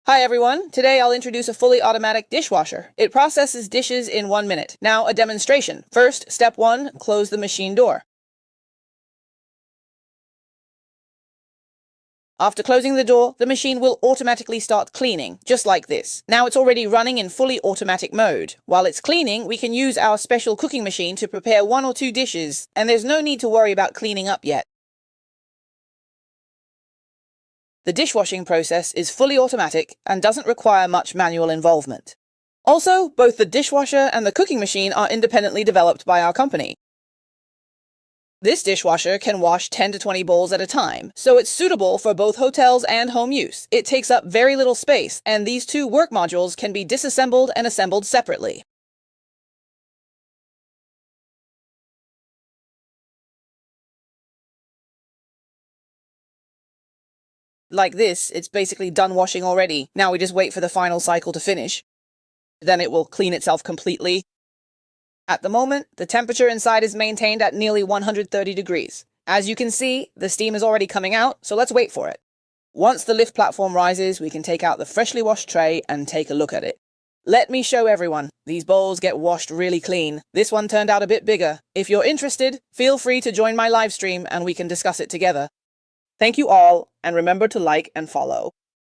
Hi everyone, today I'll introduce a fully automatic dishwasher. It processes dishes in 1 minute. Now a demonstration. First, step 1, close the machine door. After closing the door, the machine will automatically start cleaning, just like this. Now it's already running in fully automatic mode. While it's cleaning, we can use our special cooking machine to prepare 1 or 2 dishes, and there's no need to worry about cleaning up yet. The dishwashing process is fully automatic and doesn't require much manual involvement. Also, both the dishwasher and the cooking machine are independently developed by our company. This dishwasher can wash 10 to 20 bowls at a time, so it's suitable for both hotels and home use. It takes up very little space, and these two work modules can be disassembled and assembled separately. Like this, it's basically done washing already. Now we just wait for the final cycle to finish. Then it will clean itself completely. At the moment, the temperature inside is maintained at nearly 130 degrees. As you can see, the steam is already coming out, so let's wait for it. Once the lift platform rises, we can take out the freshly washed tray and take a look at it. Let me show everyone. These bowls get washed really clean. This one turned out a bit bigger. If you're interested, feel free to join my live stream and we can discuss it together. Thank you all, and remember to like and follow.